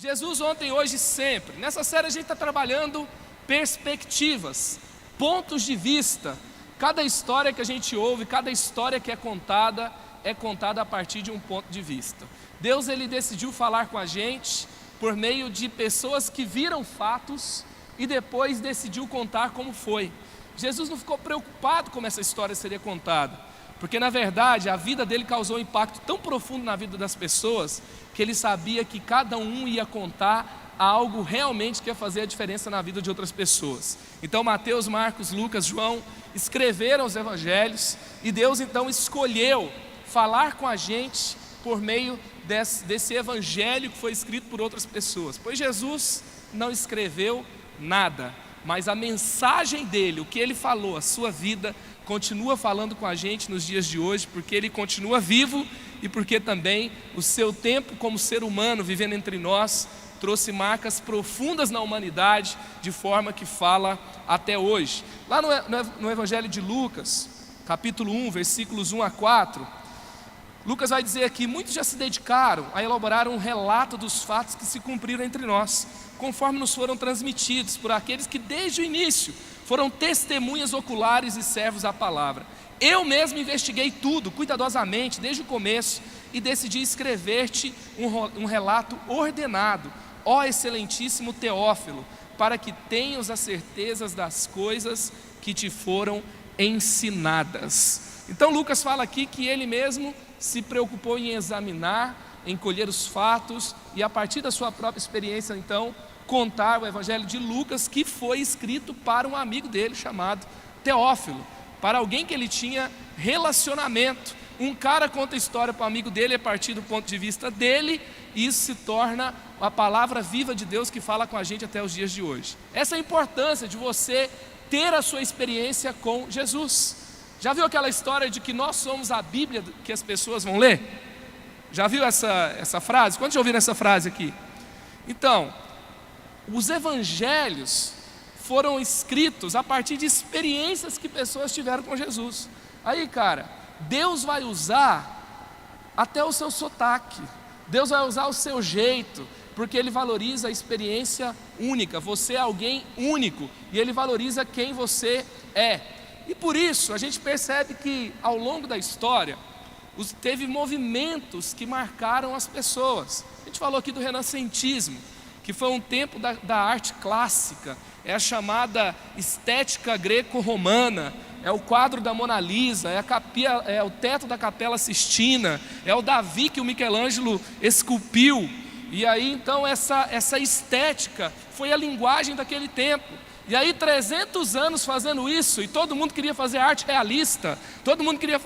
Jesus ontem, hoje e sempre. Nessa série a gente está trabalhando perspectivas, pontos de vista. Cada história que a gente ouve, cada história que é contada a partir de um ponto de vista. Deus, ele decidiu falar com a gente por meio de pessoas que viram fatos e depois decidiu contar como foi. Jesus não ficou preocupado como essa história seria contada, porque na verdade a vida dele causou um impacto tão profundo na vida das pessoas, que ele sabia que cada um ia contar algo realmente que ia fazer a diferença na vida de outras pessoas. Então Mateus, Marcos, Lucas, João escreveram os evangelhos, e Deus então escolheu falar com a gente por meio desse evangelho que foi escrito por outras pessoas, pois Jesus não escreveu nada, mas a mensagem dele, o que ele falou, a sua vida, continua falando com a gente nos dias de hoje, porque ele continua vivo e porque também o seu tempo como ser humano vivendo entre nós trouxe marcas profundas na humanidade, de forma que fala até hoje. Lá no Evangelho de Lucas, capítulo 1, versículos 1 a 4, Lucas vai dizer aqui: muitos já se dedicaram a elaborar um relato dos fatos que se cumpriram entre nós, conforme nos foram transmitidos por aqueles que desde o início foram testemunhas oculares e servos à palavra. Eu mesmo investiguei tudo cuidadosamente desde o começo e decidi escrever-te um relato ordenado, ó excelentíssimo Teófilo, para que tenhas as certezas das coisas que te foram ensinadas. Então Lucas fala aqui que ele mesmo se preocupou em examinar, em colher os fatos e a partir da sua própria experiência então contar o Evangelho de Lucas, que foi escrito para um amigo dele chamado Teófilo, para alguém que ele tinha relacionamento. Um cara conta a história para o amigo dele a partir do ponto de vista dele, e isso se torna a palavra viva de Deus que fala com a gente até os dias de hoje. Essa é a importância de você ter a sua experiência com Jesus. Já viu aquela história de que nós somos a Bíblia que as pessoas vão ler? Já viu essa frase? Quantos já ouviram essa frase aqui? Então, os evangelhos foram escritos a partir de experiências que pessoas tiveram com Jesus. Aí, cara, Deus vai usar até o seu sotaque, Deus vai usar o seu jeito, porque Ele valoriza a experiência única. Você é alguém único e Ele valoriza quem você é. E por isso a gente percebe que ao longo da história teve movimentos que marcaram as pessoas. A gente falou aqui do renascentismo, que foi um tempo da arte clássica, é a chamada estética greco-romana, é o quadro da Mona Lisa, é o teto da Capela Sistina, é o Davi que o Michelangelo esculpiu. E aí então essa estética foi a linguagem daquele tempo. E aí 300 anos fazendo isso, e todo mundo queria fazer arte realista, todo mundo queria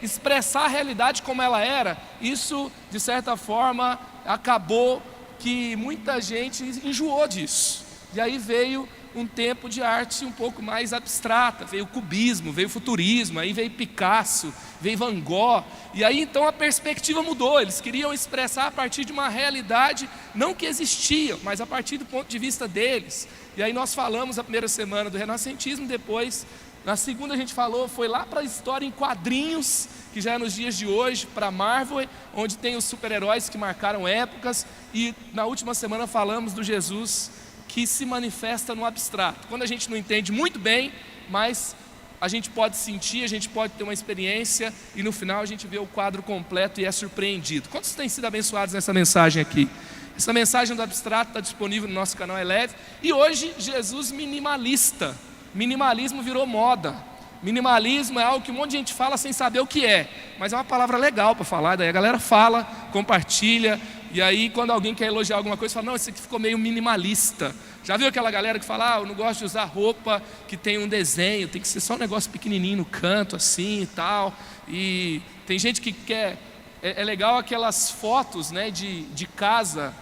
expressar a realidade como ela era. Isso, de certa forma, acabou que muita gente enjoou disso. E aí veio um tempo de arte um pouco mais abstrata, veio o cubismo, veio o futurismo, aí veio Picasso, veio Van Gogh, e aí então a perspectiva mudou. Eles queriam expressar a partir de uma realidade não que existia, mas a partir do ponto de vista deles. E aí nós falamos a primeira semana do renascentismo, depois na segunda a gente foi lá para a história em quadrinhos, que já é nos dias de hoje, para Marvel, onde tem os super-heróis que marcaram épocas, e na última semana falamos do Jesus que se manifesta no abstrato, quando a gente não entende muito bem, mas a gente pode sentir, a gente pode ter uma experiência, e no final a gente vê o quadro completo e é surpreendido. Quantos têm sido abençoados nessa mensagem aqui? Essa mensagem do abstrato está disponível no nosso canal Eleve. E hoje Jesus minimalista. Minimalismo virou moda. Minimalismo é algo que um monte de gente fala sem saber o que é, mas é uma palavra legal para falar. Daí a galera fala, compartilha, e aí quando alguém quer elogiar alguma coisa, fala: não, esse aqui ficou meio minimalista. Já viu aquela galera que fala: eu não gosto de usar roupa que tem um desenho, tem que ser só um negócio pequenininho no canto assim e tal. E tem gente que quer... É legal aquelas fotos, né, de casa,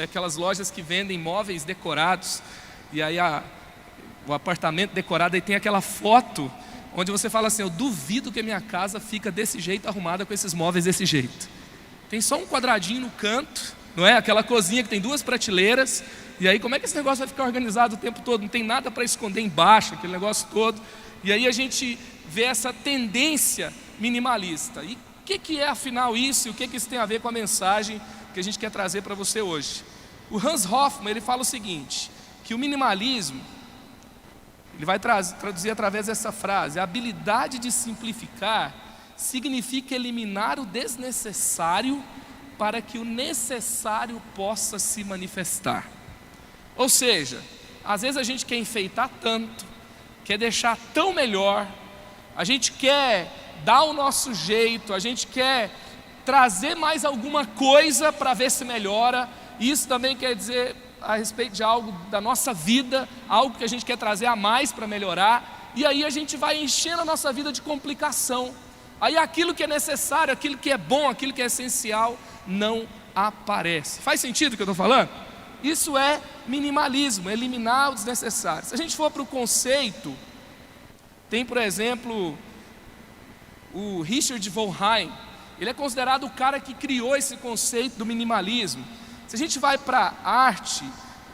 aquelas lojas que vendem móveis decorados, e aí o apartamento decorado, aí tem aquela foto onde você fala assim: eu duvido que a minha casa fica desse jeito, arrumada com esses móveis desse jeito. Tem só um quadradinho no canto, não é? Aquela cozinha que tem 2 prateleiras, e aí como é que esse negócio vai ficar organizado o tempo todo? Não tem nada para esconder embaixo, aquele negócio todo. E aí a gente vê essa tendência minimalista. E o que é afinal isso? E o que isso tem a ver com a mensagem que a gente quer trazer para você hoje. O Hans Hofmann, ele fala o seguinte, que o minimalismo, ele vai traduzir através dessa frase: a habilidade de simplificar significa eliminar o desnecessário para que o necessário possa se manifestar. Ou seja, às vezes a gente quer enfeitar tanto, quer deixar tão melhor, a gente quer dar o nosso jeito, a gente quer trazer mais alguma coisa para ver se melhora. Isso também quer dizer a respeito de algo da nossa vida, algo que a gente quer trazer a mais para melhorar, e aí a gente vai enchendo a nossa vida de complicação. Aí aquilo que é necessário, aquilo que é bom, aquilo que é essencial, não aparece. Faz sentido o que eu estou falando? Isso é minimalismo, eliminar o desnecessário. Se a gente for para o conceito, tem, por exemplo, o Richard Volheim. Ele é considerado o cara que criou esse conceito do minimalismo. Se a gente vai para a arte,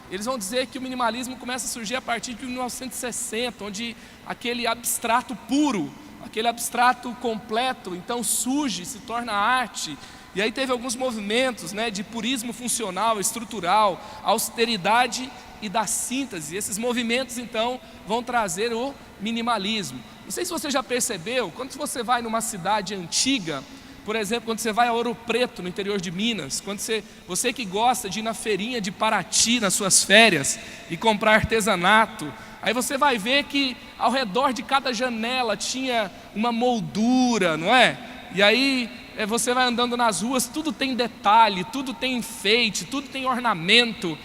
eles vão dizer que o minimalismo começa a surgir a partir de 1960, onde aquele abstrato puro, aquele abstrato completo, então surge, se torna arte. E aí teve alguns movimentos, né, de purismo funcional, estrutural, austeridade e da síntese. Esses movimentos então vão trazer o minimalismo. Não sei se você já percebeu, quando você vai numa cidade antiga, por exemplo, quando você vai a Ouro Preto, no interior de Minas, quando você que gosta de ir na feirinha de Paraty nas suas férias e comprar artesanato, aí você vai ver que ao redor de cada janela tinha uma moldura, não é? E aí você vai andando nas ruas, tudo tem detalhe, tudo tem enfeite, tudo tem ornamento.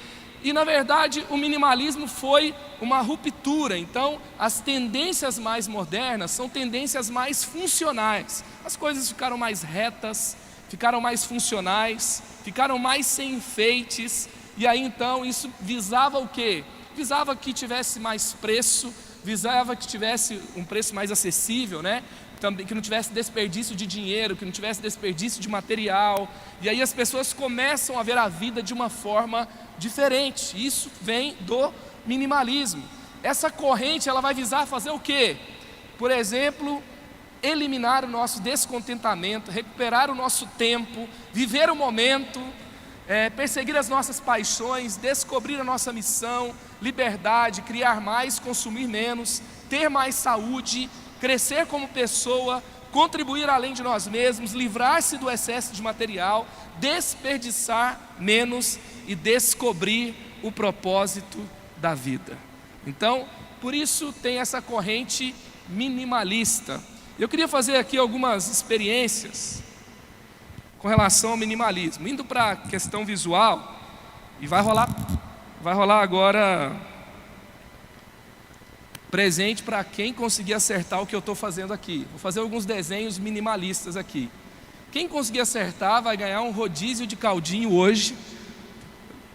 E na verdade o minimalismo foi uma ruptura. Então as tendências mais modernas são tendências mais funcionais. As coisas ficaram mais retas, ficaram mais funcionais, ficaram mais sem enfeites. E aí então isso visava o quê? Visava que tivesse mais preço, visava que tivesse um preço mais acessível, né? Também, que não tivesse desperdício de dinheiro, que não tivesse desperdício de material. E aí as pessoas começam a ver a vida de uma forma diferente. Isso vem do minimalismo. Essa corrente, ela vai visar fazer o quê? Por exemplo, eliminar o nosso descontentamento, recuperar o nosso tempo, viver o momento, perseguir as nossas paixões, descobrir a nossa missão, liberdade, criar mais, consumir menos, ter mais saúde, crescer como pessoa, contribuir além de nós mesmos, livrar-se do excesso de material, desperdiçar menos e descobrir o propósito da vida. Então, por isso tem essa corrente minimalista. Eu queria fazer aqui algumas experiências com relação ao minimalismo. Indo para a questão visual, e vai rolar agora presente para quem conseguir acertar o que eu estou fazendo aqui. Vou fazer alguns desenhos minimalistas aqui. Quem conseguir acertar vai ganhar um rodízio de caldinho hoje.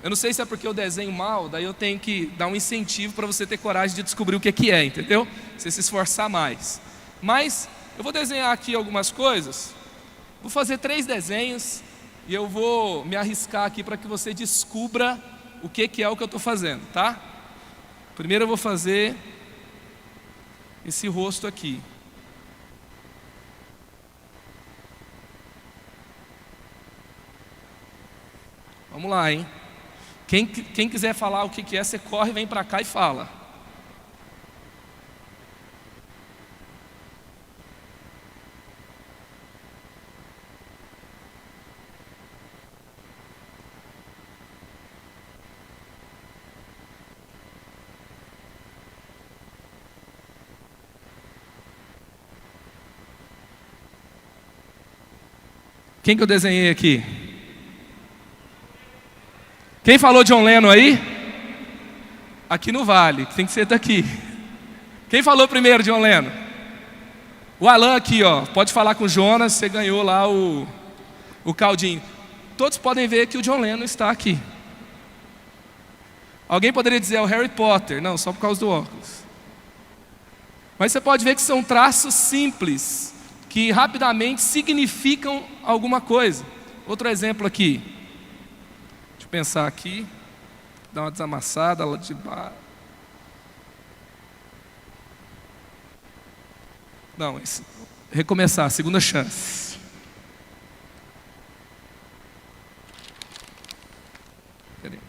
Eu não sei se é porque eu desenho mal, daí eu tenho que dar um incentivo para você ter coragem de descobrir o que é, entendeu? Você se esforçar mais. Mas eu vou desenhar aqui algumas coisas. Vou fazer 3 desenhos e eu vou me arriscar aqui para que você descubra o que é o que eu estou fazendo, tá? Primeiro eu vou fazer esse rosto aqui. Vamos lá, hein? Quem quiser falar o que é, você corre, vem para cá e fala. Quem que eu desenhei aqui? Quem falou John Lennon aí? Aqui no Vale, tem que ser daqui. Quem falou primeiro John Lennon? O Alan aqui, ó. Pode falar com o Jonas, você ganhou lá o caldinho. Todos podem ver que o John Lennon está aqui. Alguém poderia dizer é o Harry Potter. Não, só por causa do óculos. Mas você pode ver que são traços simples, que rapidamente significam alguma coisa. Outro exemplo aqui. Deixa eu pensar aqui. Dar uma desamassada lá de baixo. Não, recomeçar, segunda chance. Peraí.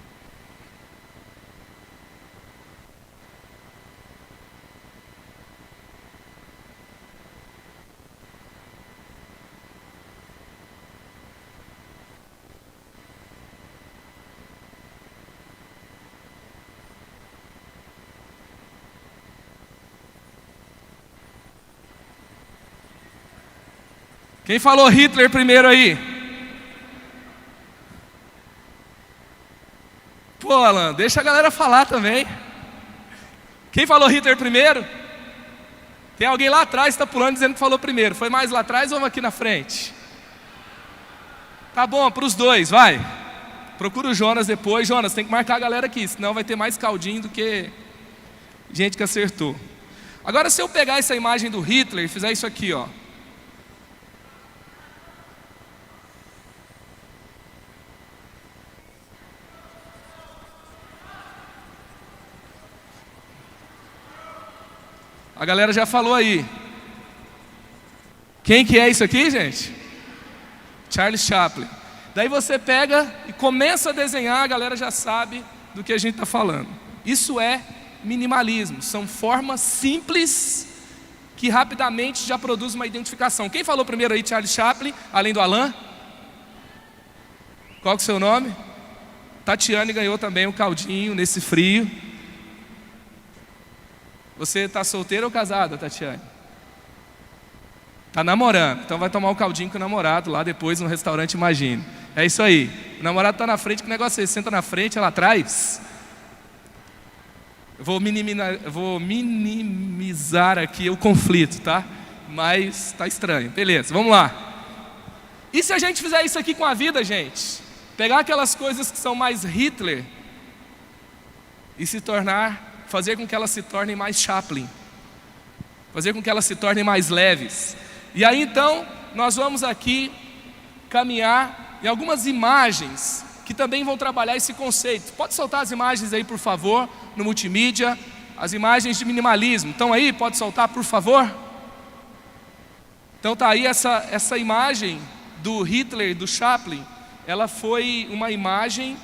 Quem falou Hitler primeiro aí? Pô, Alan, deixa a galera falar também. Quem falou Hitler primeiro? Tem alguém lá atrás que está pulando dizendo que falou primeiro. Foi mais lá atrás ou aqui na frente? Tá bom, para os dois, vai. Procura o Jonas depois. Jonas, tem que marcar a galera aqui, senão vai ter mais caldinho do que gente que acertou. Agora, se eu pegar essa imagem do Hitler e fizer isso aqui, ó. A galera já falou aí. Quem que é isso aqui, gente? Charles Chaplin. Daí você pega e começa a desenhar, a galera já sabe do que a gente está falando. Isso é minimalismo. São formas simples que rapidamente já produzem uma identificação. Quem falou primeiro aí, Charles Chaplin, além do Alan? Qual que é o seu nome? Tatiane ganhou também o caldinho nesse frio. Você está solteira ou casada, Tatiane? Está namorando, então vai tomar o caldinho com o namorado lá depois no restaurante, imagine. É isso aí, o namorado está na frente, que negócio é esse? Senta na frente, ela atrás. Eu vou minimizar aqui o conflito, tá? Mas está estranho, beleza, vamos lá. E se a gente fizer isso aqui com a vida, gente? Pegar aquelas coisas que são mais Hitler e fazer com que elas se tornem mais Chaplin, fazer com que elas se tornem mais leves. E aí então, nós vamos aqui caminhar em algumas imagens que também vão trabalhar esse conceito. Pode soltar as imagens aí, por favor, no multimídia, as imagens de minimalismo. Estão aí? Pode soltar, por favor? Então tá aí essa imagem do Hitler, do Chaplin. Ela foi uma imagem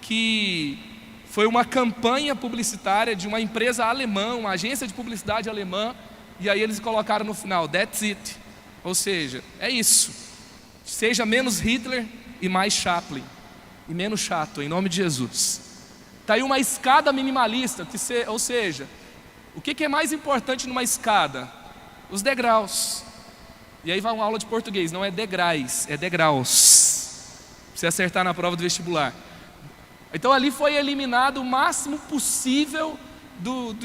que foi uma campanha publicitária de uma empresa alemã, uma agência de publicidade alemã, e aí eles colocaram no final, that's it. Ou seja, é isso. Seja menos Hitler e mais Chaplin. E menos chato, em nome de Jesus. Está aí uma escada minimalista, ou seja, o que é mais importante numa escada? Os degraus. E aí vai uma aula de português, não é degraus, é degraus. Pra você acertar na prova do vestibular. Então ali foi eliminado o máximo possível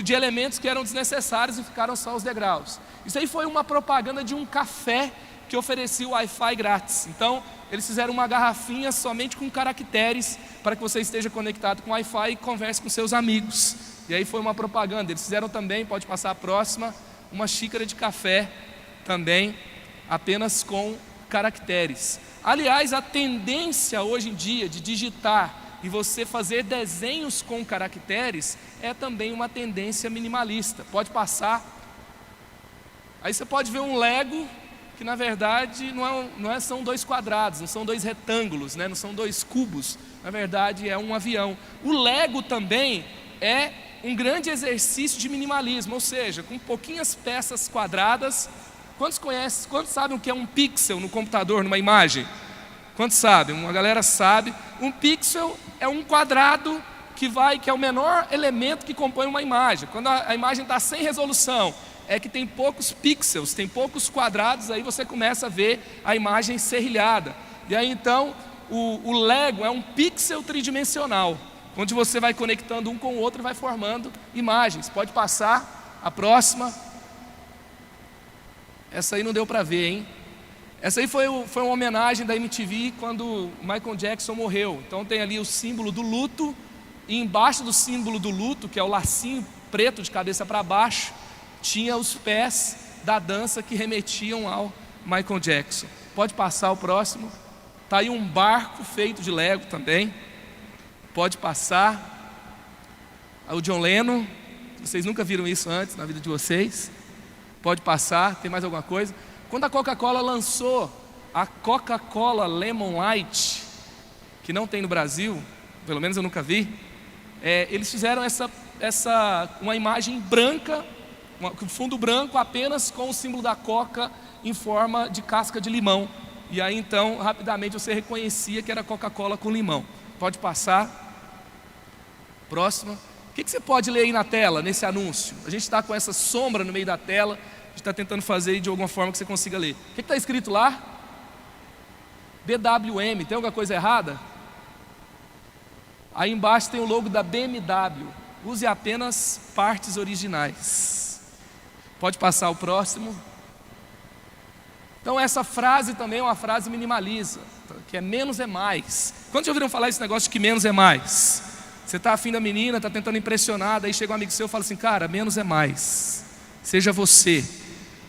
de elementos que eram desnecessários e ficaram só os degraus. Isso aí foi uma propaganda de um café que oferecia o Wi-Fi grátis. Então eles fizeram uma garrafinha somente com caracteres para que você esteja conectado com o Wi-Fi e converse com seus amigos. E aí foi uma propaganda. Eles fizeram também, pode passar a próxima, uma xícara de café também apenas com caracteres. Aliás, a tendência hoje em dia de digitar e você fazer desenhos com caracteres é também uma tendência minimalista. Pode passar. Aí você pode ver um Lego que na verdade são dois quadrados, não são dois retângulos, né? Não são dois cubos. Na verdade é um avião. O Lego também é um grande exercício de minimalismo, ou seja, com pouquinhas peças quadradas. Quantos conhecem, quantos sabem o que é um pixel no computador, numa imagem? Quantos sabem? Uma galera sabe. Um pixel é um quadrado que é o menor elemento que compõe uma imagem. Quando a imagem está sem resolução, é que tem poucos pixels, tem poucos quadrados, aí você começa a ver a imagem serrilhada. E aí então, o Lego é um pixel tridimensional, onde você vai conectando um com o outro e vai formando imagens. Pode passar a próxima. Essa aí não deu para ver, hein? Essa aí foi uma homenagem da MTV quando Michael Jackson morreu. Então tem ali o símbolo do luto, e embaixo do símbolo do luto, que é o lacinho preto de cabeça para baixo, tinha os pés da dança que remetiam ao Michael Jackson. Pode passar o próximo. Está aí um barco feito de Lego também. Pode passar. O John Lennon. Vocês nunca viram isso antes na vida de vocês. Pode passar. Tem mais alguma coisa? Quando a Coca-Cola lançou a Coca-Cola Lemon Light, que não tem no Brasil, pelo menos eu nunca vi, eles fizeram uma imagem branca, com fundo branco apenas com o símbolo da coca em forma de casca de limão. E aí então, rapidamente você reconhecia que era Coca-Cola com limão. Pode passar. Próxima. O que você pode ler aí na tela, nesse anúncio? A gente está com essa sombra no meio da tela, a gente está tentando fazer de alguma forma que você consiga ler. O que está escrito lá? BWM, tem alguma coisa errada? Aí embaixo tem o logo da BMW. Use apenas partes originais. Pode passar o próximo. Então essa frase também é uma frase minimalista, que é menos é mais. Quantos já ouviram falar esse negócio de que menos é mais? Você está afim da menina, está tentando impressionar, daí chega um amigo seu e fala assim, cara, menos é mais. Seja você.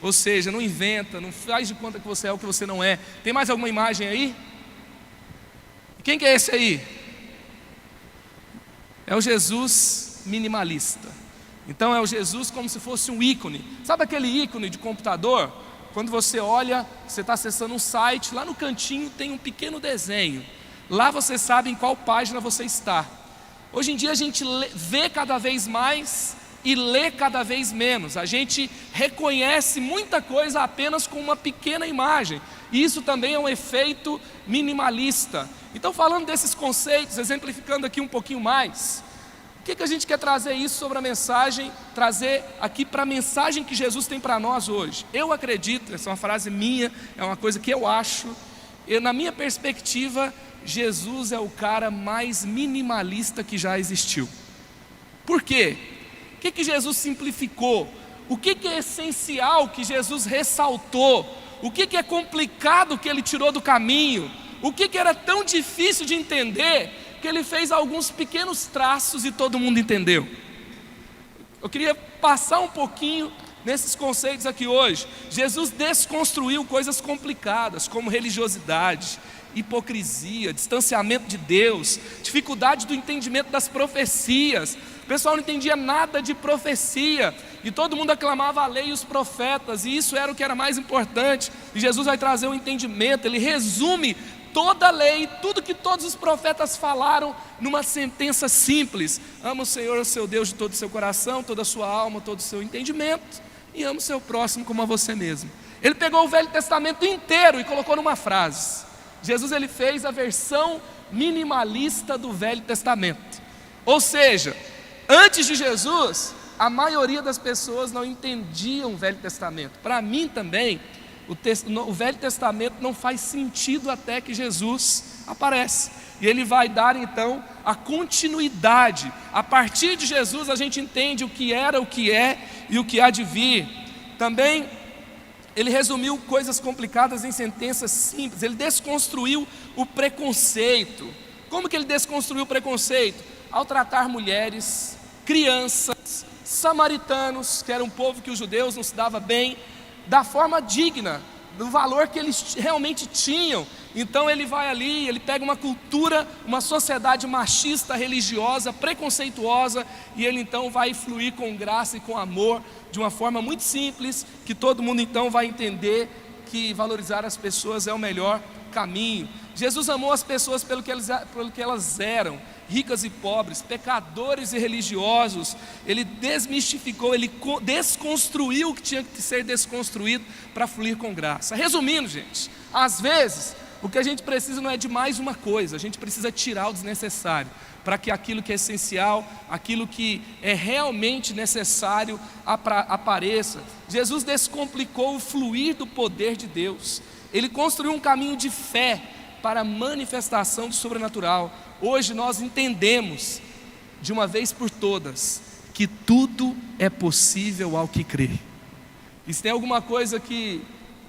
Ou seja, não inventa, não faz de conta que você é o que você não é. Tem mais alguma imagem aí? Quem que é esse aí? É o Jesus minimalista. Então é o Jesus como se fosse um ícone. Sabe aquele ícone de computador? Quando você olha, você está acessando um site, lá no cantinho tem um pequeno desenho. Lá você sabe em qual página você está. Hoje em dia a gente vê cada vez mais e lê cada vez menos. A gente reconhece muita coisa apenas com uma pequena imagem. E isso também é um efeito minimalista. Então, falando desses conceitos, exemplificando aqui um pouquinho mais, o que a gente quer trazer isso sobre a mensagem, trazer aqui para a mensagem que Jesus tem para nós hoje? Eu acredito, essa é uma frase minha, é uma coisa que eu acho, na minha perspectiva, Jesus é o cara mais minimalista que já existiu. Por quê? O que Jesus simplificou? O que é essencial que Jesus ressaltou? O que é complicado que ele tirou do caminho? O que era tão difícil de entender que ele fez alguns pequenos traços e todo mundo entendeu? Eu queria passar um pouquinho nesses conceitos aqui hoje. Jesus desconstruiu coisas complicadas como religiosidade, hipocrisia, distanciamento de Deus, dificuldade do entendimento das profecias. O pessoal não entendia nada de profecia e todo mundo aclamava a lei e os profetas, e isso era o que era mais importante. E Jesus vai trazer um entendimento, ele resume toda a lei, tudo que todos os profetas falaram numa sentença simples: ama o Senhor, o seu Deus, de todo o seu coração, toda a sua alma, todo o seu entendimento, e ama o seu próximo como a você mesmo. Ele pegou o Velho Testamento inteiro e colocou numa frase. Jesus ele fez a versão minimalista do Velho Testamento. Ou seja, antes de Jesus, a maioria das pessoas não entendiam o Velho Testamento. Para mim também, o Velho Testamento não faz sentido até que Jesus aparece. E ele vai dar então a continuidade. A partir de Jesus a gente entende o que era, o que é e o que há de vir. Também ele resumiu coisas complicadas em sentenças simples. Ele desconstruiu o preconceito. Como que ele desconstruiu o preconceito? Ao tratar mulheres, crianças, samaritanos, que era um povo que os judeus não se dava bem, da forma digna, do valor que eles realmente tinham. Então ele vai ali, ele pega uma cultura, uma sociedade machista, religiosa, preconceituosa, e ele então vai fluir com graça e com amor, de uma forma muito simples, que todo mundo então vai entender que valorizar as pessoas é o melhor caminho. Jesus amou as pessoas pelo que elas eram, ricas e pobres, pecadores e religiosos. Ele desmistificou, ele desconstruiu o que tinha que ser desconstruído para fluir com graça. Resumindo, gente, às vezes o que a gente precisa não é de mais uma coisa, a gente precisa tirar o desnecessário, para que aquilo que é essencial, aquilo que é realmente necessário apareça. Jesus descomplicou o fluir do poder de Deus. Ele construiu um caminho de fé para a manifestação do sobrenatural. Hoje nós entendemos, de uma vez por todas, que tudo é possível ao que crê. E se tem alguma coisa que,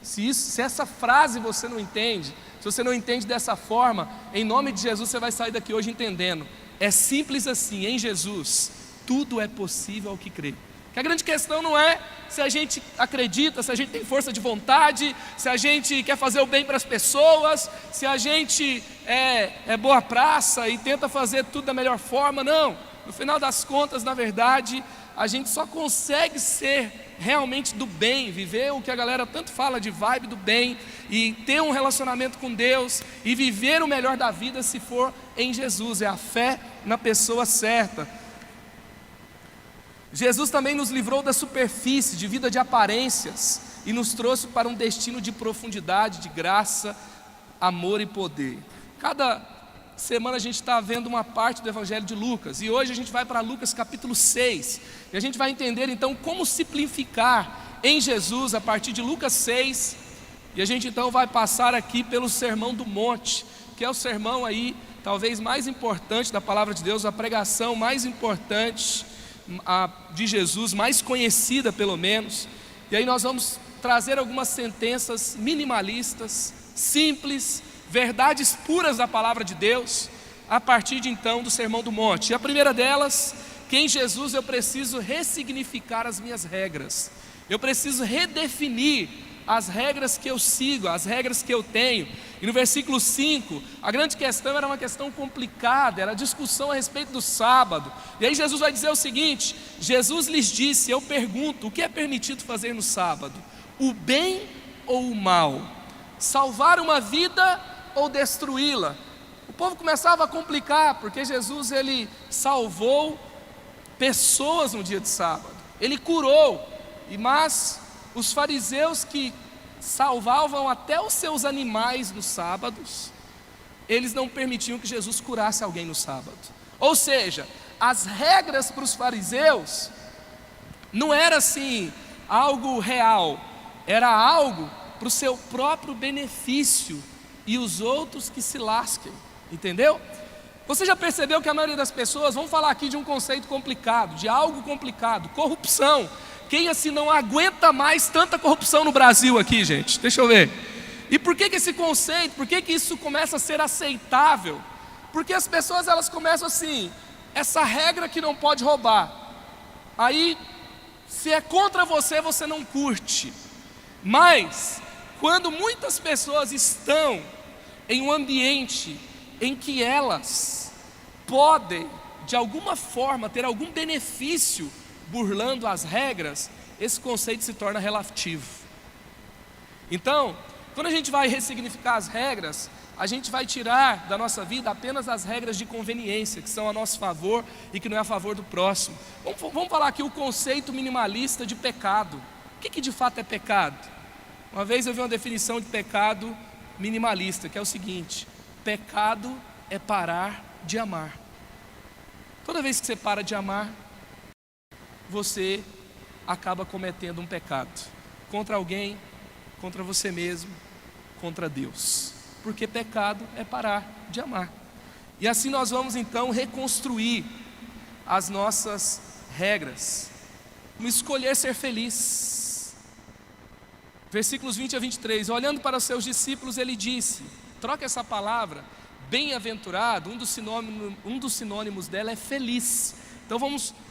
se essa frase você não entende, se você não entende dessa forma, em nome de Jesus você vai sair daqui hoje entendendo. É simples assim, em Jesus, tudo é possível ao que crê. Que a grande questão não é se a gente acredita, se a gente tem força de vontade, se a gente quer fazer o bem para as pessoas, se a gente é boa praça e tenta fazer tudo da melhor forma. Não No final das contas, na verdade, a gente só consegue ser realmente do bem, viver o que a galera tanto fala de vibe do bem, e ter um relacionamento com Deus, e viver o melhor da vida se for em Jesus, é a fé na pessoa certa. Jesus também nos livrou da superfície, de vida de aparências, e nos trouxe para um destino de profundidade, de graça, amor e poder. Cada semana a gente está vendo uma parte do Evangelho de Lucas, e hoje a gente vai para Lucas capítulo 6, e a gente vai entender então como simplificar em Jesus a partir de Lucas 6, e a gente então vai passar aqui pelo Sermão do Monte, que é o sermão aí talvez mais importante da palavra de Deus, a pregação mais importante de Jesus, mais conhecida pelo menos. E aí nós vamos trazer algumas sentenças minimalistas, simples, verdades puras da palavra de Deus, a partir de então do Sermão do Monte. E a primeira delas, que em Jesus eu preciso ressignificar as minhas regras, eu preciso redefinir as regras que eu sigo, as regras que eu tenho. E no versículo 5, a grande questão era uma questão complicada, era a discussão a respeito do sábado. E aí Jesus vai dizer o seguinte: Jesus lhes disse, eu pergunto, o que é permitido fazer no sábado? O bem ou o mal? Salvar uma vida ou destruí-la? O povo começava a complicar, porque Jesus ele salvou pessoas no dia de sábado, ele curou, mas os fariseus que salvavam até os seus animais nos sábados, eles não permitiam que Jesus curasse alguém no sábado. Ou seja, as regras para os fariseus não era assim algo real, era algo para o seu próprio benefício, e os outros que se lasquem, entendeu? Você já percebeu que a maioria das pessoas, vamos falar aqui de um conceito complicado, de algo complicado, corrupção. Quem assim não aguenta mais tanta corrupção no Brasil aqui, gente? Deixa eu ver. E por que esse conceito, por que isso começa a ser aceitável? Porque as pessoas elas começam assim, essa regra que não pode roubar. Aí, se é contra você, você não curte. Mas, quando muitas pessoas estão em um ambiente em que elas podem, de alguma forma, ter algum benefício burlando as regras, esse conceito se torna relativo. Então, quando a gente vai ressignificar as regras, a gente vai tirar da nossa vida apenas as regras de conveniência, que são a nosso favor e que não é a favor do próximo. Vamos falar aqui o conceito minimalista de pecado. O que de fato é pecado? Uma vez eu vi uma definição de pecado minimalista, que é o seguinte: pecado é parar de amar. Toda vez que você para de amar, você acaba cometendo um pecado contra alguém, contra você mesmo, contra Deus, porque pecado é parar de amar. E assim nós vamos então reconstruir as nossas regras. Vamos escolher ser feliz. Versículos 20 a 23, olhando para os seus discípulos, ele disse, troca essa palavra, bem-aventurado, um dos sinônimos dela é feliz. Então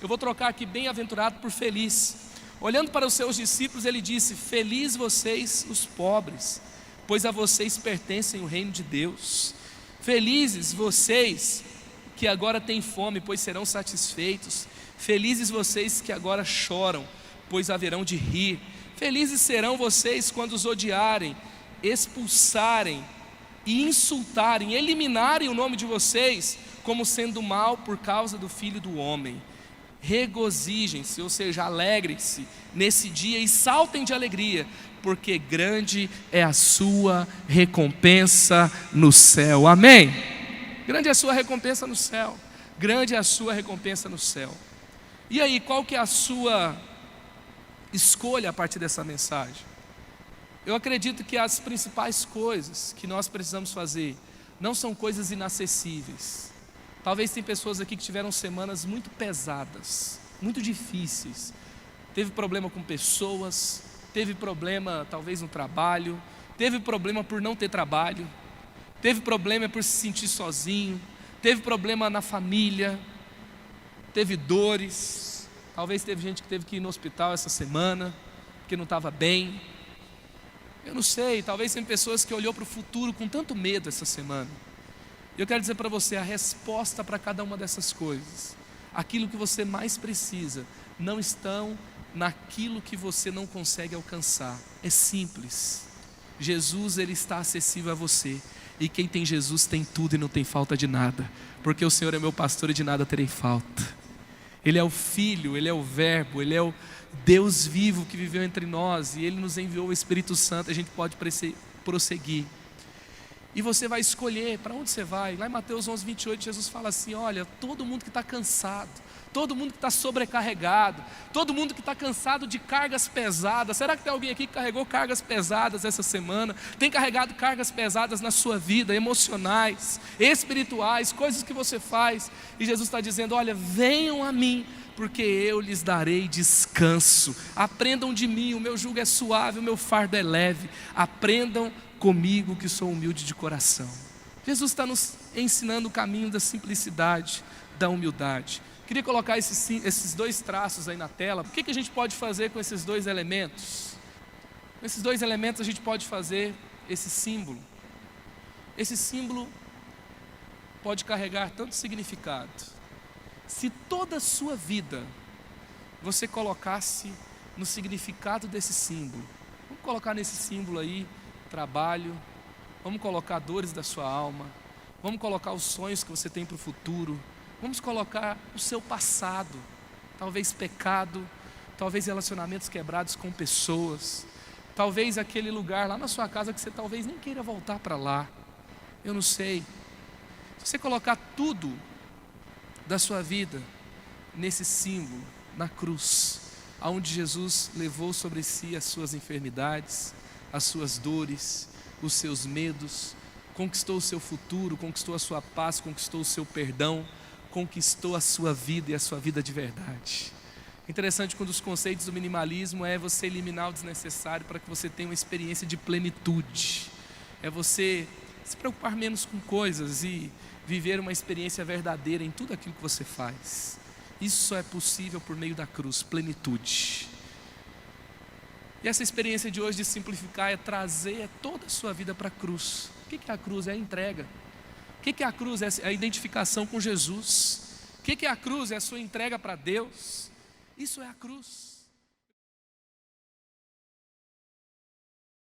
eu vou trocar aqui bem-aventurado por feliz. Olhando para os seus discípulos, ele disse, feliz vocês os pobres, pois a vocês pertencem o reino de Deus. Felizes vocês que agora têm fome, pois serão satisfeitos. Felizes vocês que agora choram, pois haverão de rir. Felizes serão vocês quando os odiarem, expulsarem e insultarem, eliminarem o nome de vocês como sendo mal por causa do Filho do Homem. Regozijem-se, ou seja, alegrem-se nesse dia e saltem de alegria, porque grande é a sua recompensa no céu. Amém? Grande é a sua recompensa no céu. Grande é a sua recompensa no céu. E aí, qual que é a sua escolha a partir dessa mensagem? Eu acredito que as principais coisas que nós precisamos fazer não são coisas inacessíveis. Talvez tem pessoas aqui que tiveram semanas muito pesadas, muito difíceis. Teve problema com pessoas, teve problema talvez no trabalho, teve problema por não ter trabalho, teve problema por se sentir sozinho, teve problema na família, teve dores. Talvez teve gente que teve que ir no hospital essa semana, porque não estava bem. Eu não sei, talvez tem pessoas que olhou para o futuro com tanto medo essa semana. Eu quero dizer para você, a resposta para cada uma dessas coisas, aquilo que você mais precisa, não estão naquilo que você não consegue alcançar. É simples. Jesus, Ele está acessível a você. E quem tem Jesus tem tudo e não tem falta de nada. Porque o Senhor é meu pastor e de nada terei falta. Ele é o Filho, Ele é o Verbo, Ele é o Deus vivo que viveu entre nós. E Ele nos enviou o Espírito Santo, a gente pode prosseguir. E você vai escolher para onde você vai. Lá em Mateus 11, 28, Jesus fala assim: olha, todo mundo que está cansado, todo mundo que está sobrecarregado, todo mundo que está cansado de cargas pesadas. Será que tem alguém aqui que carregou cargas pesadas essa semana? Tem carregado cargas pesadas na sua vida, emocionais, espirituais, coisas que você faz. E Jesus está dizendo: olha, venham a mim, porque eu lhes darei descanso. Aprendam de mim, o meu jugo é suave, o meu fardo é leve. Aprendam comigo, que sou humilde de coração. Jesus está nos ensinando o caminho da simplicidade, da humildade. Queria colocar esses dois traços aí na tela. O que a gente pode fazer com esses dois elementos? Com esses dois elementos a gente pode fazer esse símbolo. Esse símbolo pode carregar tanto significado. Se toda a sua vida você colocasse no significado desse símbolo, vamos colocar nesse símbolo aí trabalho, vamos colocar dores da sua alma, vamos colocar os sonhos que você tem para o futuro, vamos colocar o seu passado, talvez pecado, talvez relacionamentos quebrados com pessoas, talvez aquele lugar lá na sua casa que você talvez nem queira voltar para lá, eu não sei. Se você colocar tudo da sua vida nesse símbolo, na cruz, aonde Jesus levou sobre si as suas enfermidades, as suas dores, os seus medos, conquistou o seu futuro, conquistou a sua paz, conquistou o seu perdão, conquistou a sua vida e a sua vida de verdade. Interessante, quando os conceitos do minimalismo é você eliminar o desnecessário para que você tenha uma experiência de plenitude, é você se preocupar menos com coisas e viver uma experiência verdadeira em tudo aquilo que você faz. Isso só é possível por meio da cruz, plenitude. E essa experiência de hoje de simplificar é trazer toda a sua vida para a cruz. O que é a cruz? É a entrega. O que é a cruz? É a identificação com Jesus. O que é a cruz? É a sua entrega para Deus. Isso é a cruz.